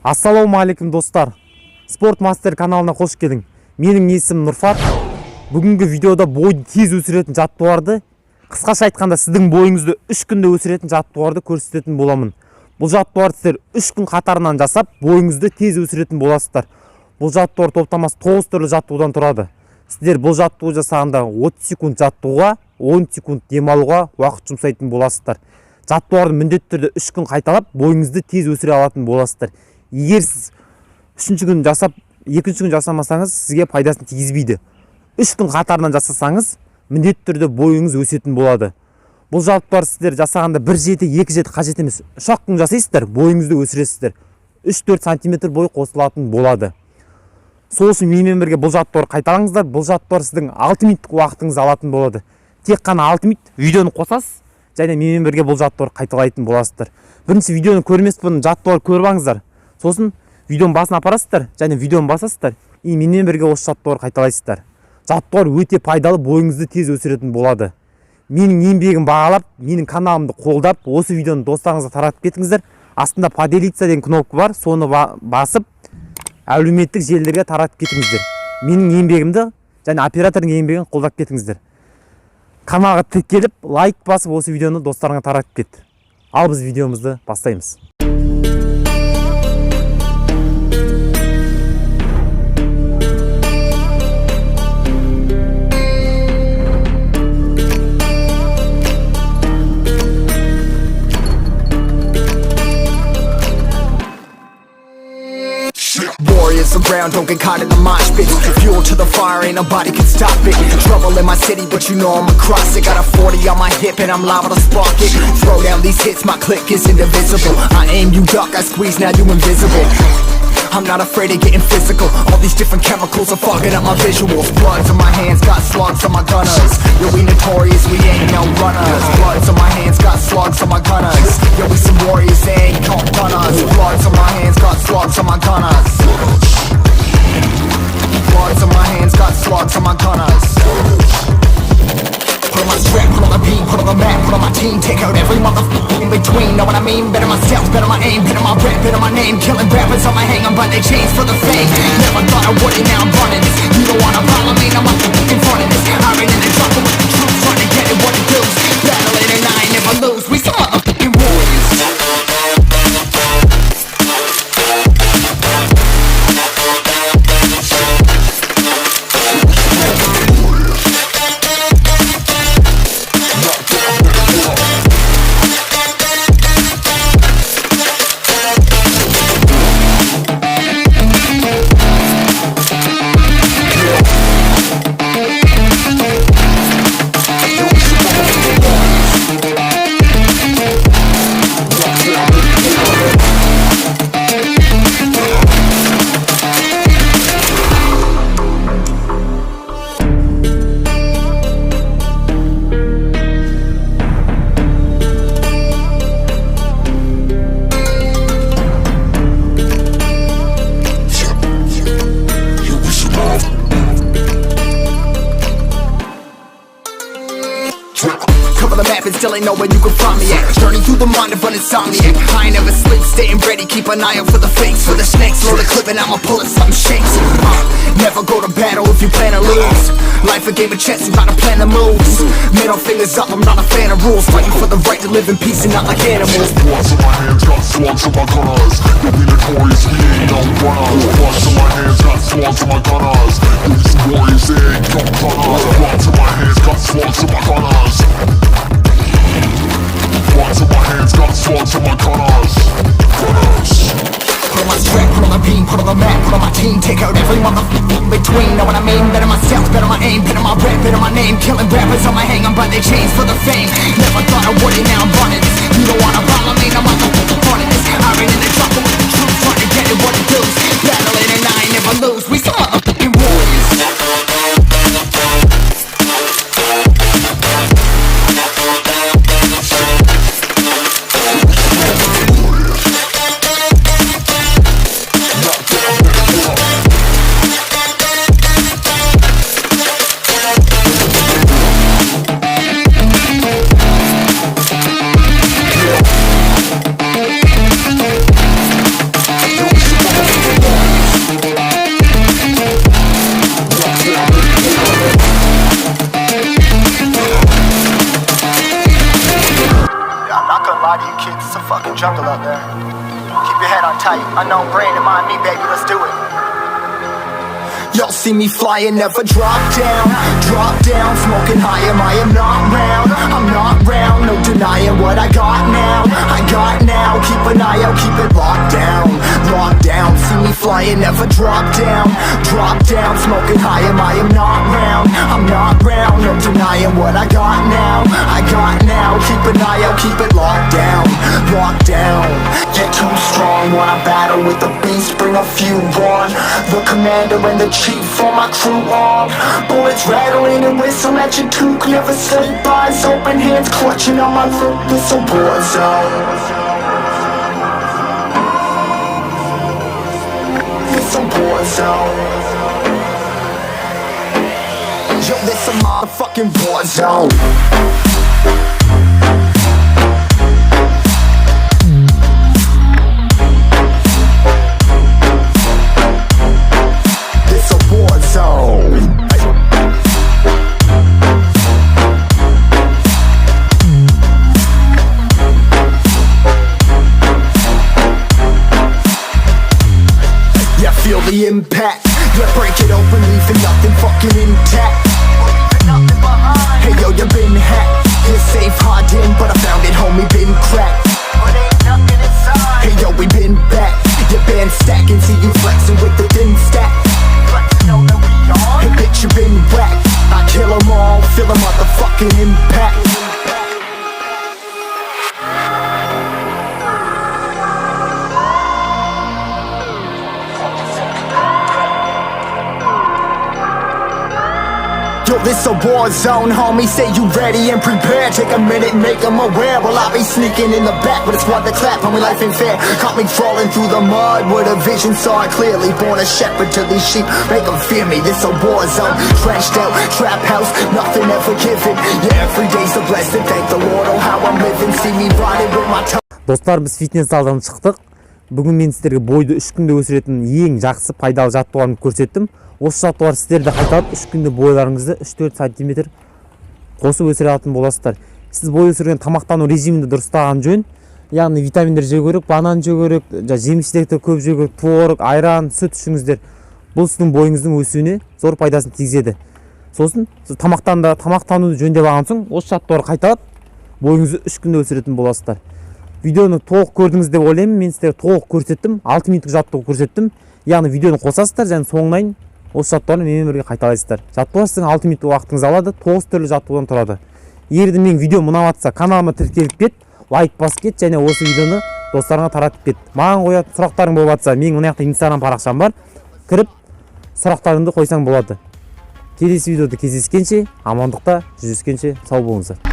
Ассалаумағалеукүм достар. Спорт мастер каналына қош келдің. Менің есімім Нұрфат. Бүгінгі видеода бойды тез өсіретін жаттығуларды, қысқаша айтқанда сіздің бойыңызды 3 күнде өсіретін жаттығуларды көрсететін боламын. Бұл жаттығуларды сіздер 3 күн қатарынан жасап, бойыңызды тез өсіретін боласыздар. Бұл жаттығулар топтамасы 9 түрлі жаттығудан тұрады. Сіздер бұл жаттығу жасағанда 30 секунд жаттығуға, 10 секунд демалуға уақыт жұмсайтын боласыздар. Жаттығуларды міндетті түрде 3 күн қайталап, бойыңызды тез өсіре алатын боласыздар. Егер сіз 3-ші күн жасап, 2-ші күн жасамасаңыз, сізге пайдасын тигізбейді. 3 күн қатарынан жасасаңыз, міндетті түрде бойыңыз өсетін болады. Бұл жаттығулар сіздер жасағанда 1 жеті, 2 жеті қажет емес. 3 күн жасайсыздар, бойыңызды өсіресіздер. 3-4 сантиметр бой қосылатын болады. Сол үшін менімен бірге бұл жаттығуларды қайталаңыздар. Бұл жаттығулар сіздің 6 минуттық уақытыңызды алатын болады. Тек қана 6 минут видеоны қосасыз, және менімен бірге бұл жаттығуларды қайталайтын боласыздар. Бірінші видеоны көрмес бұрын жаттығуларды көріп алыңыздар. Сосын видеоның басына апарасыздар, және видеоны басасыздар. И менімен бірге осы жаттығуларды қайталайсыздар. Жаттығулар өте пайдалы, бойыңызды тез өсіретін болады. Менің еңбегім бағалап, менің каналымды қолдап, осы видеоны достарыңызға таратып кетіңіздер. Астында поделиться деген кнопка бар, соны басып, әлуметтік желілерге таратып кетіңіздер. Менің еңбегімді және оператордың еңбегін қолдап кетіңіздер. Каналға тіркеліп, лайк басып, осы видеоны достарыңа таратып кет. Ал біз видеомызды бастаймыз. Warriors around, don't get caught in the mosh pit. Fuel to the fire, ain't nobody can stop it. Trouble in my city, but you know I'm across it. Got a 40 on my hip and I'm liable to spark it. Throw down these hits, my click is indivisible. I aim, you duck, I squeeze, now you invisible. I'm not afraid of getting physical. All these different chemicals are fogging up my visuals. Bloods on my hands, got slugs on my gunners. Yo, we notorious, we ain't no runners. Bloods on my hands, got slugs on my gunners. Yo, we some warriors, they ain't gon' run us. Bloods on my hands, got slugs on my gunners. Bloods on my hands, got slugs on my gunners. Put on my strap, put on the beat, put on the map, put on my team. Take out every motherfucker in between. Know what I mean? Better myself, better my aim, better my rap, better my name. Killing rappers on my hang, I'm by their chains for the fame. Never thought I would it, now I'm running this. You don't wanna follow me, now I'm in front of this. I ran in the jungle with the truth, trying to get it what it does. Battling and I ain't never lose. We some motherfucking warriors. Still ain't know where you can find me at. Journey through the mind of an insomniac. I ain't never sleep, staying ready, keep an eye out for the fakes. For the snakes, load a clip and I'ma pull it, something shakes. Never go to battle if you plan to lose. Life a game of chess, you gotta plan the moves. Middle fingers up, I'm not a fan of rules. Fighting for the right to live in peace and not like animals. Bloods on my hands, got slugs on my gunners. You'll be notorious, we ain't no runners. Bloods on my hands, got slugs on my gunners. You'll be some warriors, they ain't no runners. Bloods on my hands, got slugs on my gunners. Bloods on my hands, got slugs on my gunners. Put on my strap, put on the beam, put on the map, put on my team. Take out every motherfucker in between. Know what I mean? Better myself, better my aim, better my rap, better my name. Killing rappers on my hang, I'm by their chains for the fame. Never thought I would it, now I'm running this. You don't wanna follow me, now I'm in front of this. I ran in the jungle with the truth, trying to get it what it does. Battling and I ain't never lose. We some motherfucking warriors. jungle out there. Keep your head on tight, unknown brain and mind me, baby, let's do it. Y'all see me flying, never drop down, smoking high, I am not round, I'm not round, no denying what I got now, keep an eye out, keep it locked down, see me flying, never drop down, smoking high, I am not round, I'm not round, no denying what I got now, keep an eye out, keep it locked down, get too strong when I battle with the beast, bring a few on, the commander and the chief for my crew on, bullets rattling and whistle at your toque, never sleep, eyes open, hands clutching on my loop, it's a war zone. It's a war zone. Yo, this a motherfucking war zone. The impact, yeah, break it open, leaving nothing fucking intact. Hey yo, you been hacked, you're safe hiding, but I found it, homie, been cracked. Hey yo, we been back, your band stacking, see you flexing with the thin stack. Hey bitch, you been whacked, I kill them all, feel a motherfucking impact. Yo, this a war zone, homie, say you ready and prepared. Take a minute, make them aware. Well, I'll be sneaking in the back, but it's what the clap, homie, life ain't fair. Caught me crawling through the mud with a vision, saw it clearly. Born a shepherd to these sheep, make them fear me. This a war zone, trashed out, trap house, nothing ever given. Yeah, every day's a blessing, thank the Lord, oh how I'm living. See me riding with my tongue. Достар, біз фитнес залдан шықтық. Бүгін мен сіздерге бойды 3 күнде өсіретін ең жақсы пайдалы жаттығуларын көрсеттім. Осы жаттығулар сіздерді қайталап 3 күнде бойларыңызды 3-4 сантиметр қосып өсіре алатын боласыздар. Сіз бой өсірген тамақтану режимінде дұрыстаған жөн. Яғни витаминдер жеу керек, банан жеу керек, жеміс-жидекті көп жеу керек, творог, айран, сүт ішіңіздер. Бұл сіздің бойыңыздың өсуіне зор пайдасын тигізеді. Сосын сіз тамақтануды жөндеп алған соң осы жаттығуларды қайталап бойыңызды 3 күнде өсіретін боласыздар. Видеоны толық көрдіңіз деп ойлаймын. Мен сіздерге толық көрсеттім. 6 минуттық жаттығу көрсеттім. Яғни видеоны қосасыздар және соңынан осы жаттығуды менімен бірге қайталайсыздар. Жаттығу сіздің 6 минуттық уақытыңызды алады. 9 түрлі жаттығудан тұрады. Егер де менің видеом ұнап жатса, каналыма тіркеліп кет, лайк басып кет және осы видеоны достарыңа таратып кет. Маған қоятын сұрақтарың болып жатса, менің мына жақта Instagram парақшам бар. Кіріп сұрақтарыңды қойсаң болады. Келесі видеода кездескенше, амандықта жүздескенше сау болыңыздар.